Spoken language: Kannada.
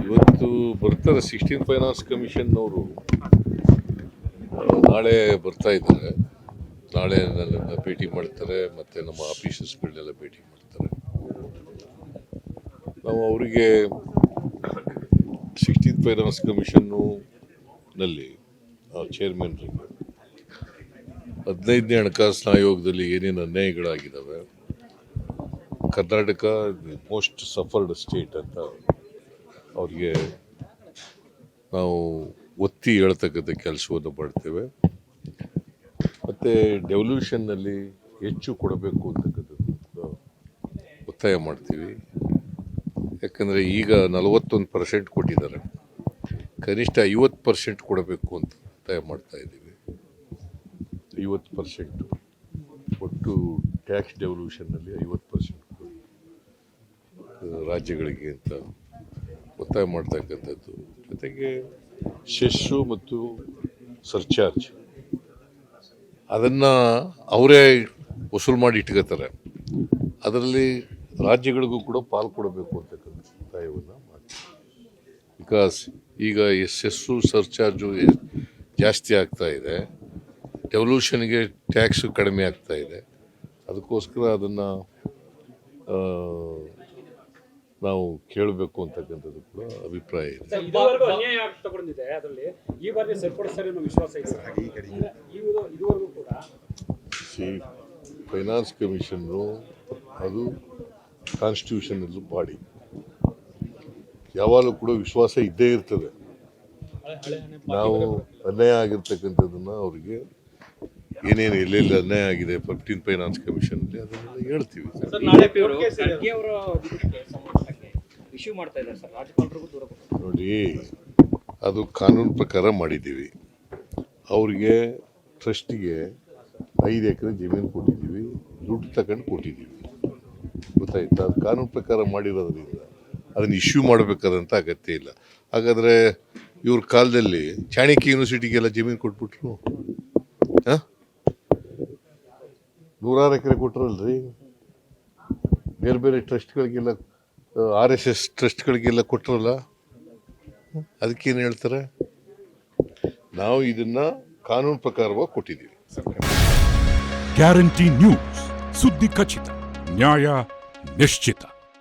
ಇವತ್ತು ಬರ್ತಾರೆ 16 ಫೈನಾನ್ಸ್ ಕಮಿಷನ್ನವರು ನಾಳೆ ಬರ್ತಾ ಇದ್ದಾರೆ. ನಾಳೆ ನನ್ನನ್ನು ಭೇಟಿ ಮಾಡ್ತಾರೆ ಮತ್ತು ನಮ್ಮ ಆಫೀಸರ್ಸ್ಗಳನ್ನೆಲ್ಲ ಭೇಟಿ ಮಾಡ್ತಾರೆ. ನಾವು ಅವರಿಗೆ 16 ಫೈನಾನ್ಸ್ ಕಮಿಷನ್ನಲ್ಲಿ ಚೇರ್ಮನ್ರಿಗೆ 15ನೇ ಹಣಕಾಸಿನ ಆಯೋಗದಲ್ಲಿ ಏನೇನು ಅನ್ಯಾಯಗಳಾಗಿದ್ದಾವೆ, ಕರ್ನಾಟಕ ಮೋಸ್ಟ್ ಸಫರ್ಡ್ ಸ್ಟೇಟ್ ಅಂತ ಅವ್ರಿಗೆ ನಾವು ಒತ್ತಿ ಹೇಳ್ತಕ್ಕಂಥ ಕೆಲಸವನ್ನು ಮಾಡ್ತೇವೆ. ಮತ್ತು ಡೆವಲ್ಯೂಷನ್ನಲ್ಲಿ ಹೆಚ್ಚು ಕೊಡಬೇಕು ಅಂತಕ್ಕಂಥದ್ದು ಒತ್ತಾಯ ಮಾಡ್ತೀವಿ. ಯಾಕಂದರೆ ಈಗ 41% ಕೊಟ್ಟಿದ್ದಾರೆ, ಕನಿಷ್ಠ 50% ಕೊಡಬೇಕು ಅಂತ ಒತ್ತಾಯ ಮಾಡ್ತಾಯಿದ್ದೀವಿ. 50% ಒಟ್ಟು ಟ್ಯಾಕ್ಸ್ ಡೆವಲ್ಯೂಷನ್ನಲ್ಲಿ 50% ರಾಜ್ಯಗಳಿಗೆ ಅಂತ ಒತ್ತಾಯ ಮಾಡ್ತಕ್ಕಂಥದ್ದು. ಜೊತೆಗೆ ಸೆಸ್ಸು ಮತ್ತು ಸರ್ಚಾರ್ಜ್ ಅದನ್ನು ಅವರೇ ವಸೂಲು ಮಾಡಿ ಇಟ್ಕೋತಾರೆ. ಅದರಲ್ಲಿ ರಾಜ್ಯಗಳಿಗೂ ಕೂಡ ಪಾಲು ಕೊಡಬೇಕು ಅಂತಕ್ಕಂಥ ಒತ್ತಾಯವನ್ನು ಮಾಡ್ತೀವಿ. ಬಿಕಾಸ್ ಈಗ ಸೆಸ್ಸು ಸರ್ಚಾರ್ಜು ಜಾಸ್ತಿ ಆಗ್ತಾ ಇದೆ, ಡೆವಲ್ಯೂಷನ್ಗೆ ಟ್ಯಾಕ್ಸು ಕಡಿಮೆ ಆಗ್ತಾ ಇದೆ. ಅದಕ್ಕೋಸ್ಕರ ಅದನ್ನು ನಾವು ಕೇಳಬೇಕು ಅಂತಕ್ಕಂಥದ್ದು ಕೂಡ ಅಭಿಪ್ರಾಯ ಇದೆ. ಫೈನಾನ್ಸ್ ಕಮಿಷನ್ನು ಅದು ಕಾನ್ಸ್ಟಿಟ್ಯೂಷನಲ್ ಬಾಡಿ, ಯಾವಾಗಲೂ ಕೂಡ ವಿಶ್ವಾಸ ಇದ್ದೇ ಇರ್ತದೆ. ನಾವು ಅನ್ಯಾಯ ಆಗಿರ್ತಕ್ಕಂಥದ್ದನ್ನು ಅವರಿಗೆ ಏನೇನು ಎಲ್ಲೆಲ್ಲಿ ಅನ್ಯಾಯ ಆಗಿದೆ 15 ಫೈನಾನ್ಸ್ ಕಮಿಷನಲ್ಲಿ ಅದನ್ನೆಲ್ಲ ಹೇಳ್ತೀವಿ. ನೋಡಿ, ಅದು ಕಾನೂನು ಪ್ರಕಾರ ಮಾಡಿದ್ದೀವಿ. ಅವ್ರಿಗೆ ಟ್ರಸ್ಟಿಗೆ 5 ಎಕರೆ ಜಮೀನು ಕೊಟ್ಟಿದ್ದೀವಿ, ದುಡ್ಡು ತಗೊಂಡು ಕೊಟ್ಟಿದ್ದೀವಿ. ಗೊತ್ತಾಯ್ತಾ? ಅದು ಕಾನೂನು ಪ್ರಕಾರ ಮಾಡಿರೋದ್ರಿಂದ ಅದನ್ನು ಇಶ್ಯೂ ಮಾಡಬೇಕಾದಂಥ ಅಗತ್ಯ ಇಲ್ಲ. ಹಾಗಾದರೆ ಇವ್ರ ಕಾಲದಲ್ಲಿ ಚಾಣಕ್ಯ ಯೂನಿವರ್ಸಿಟಿಗೆಲ್ಲ ಜಮೀನು ಕೊಟ್ಬಿಟ್ರು, 100 ಎಕರೆ ಕೊಟ್ಟರಲ್ರಿ. ಬೇರೆ ಬೇರೆ ಟ್ರಸ್ಟ್ಗಳಿಗೆಲ್ಲ RSS ಟ್ರಸ್ಟ್ಗಳಿಗೆಲ್ಲ ಕೊಟ್ಟರಲ್ಲ, ಅದಕ್ಕೇನು ಹೇಳ್ತಾರೆ? ನಾವು ಇದನ್ನು ಕಾನೂನು ಪ್ರಕಾರವಾಗಿ ಕೊಟ್ಟಿದ್ದೀವಿ. ಗ್ಯಾರಂಟಿ ನ್ಯೂಸ್, ಸುದ್ದಿ ಖಚಿತ, ನ್ಯಾಯ ನಿಶ್ಚಿತ.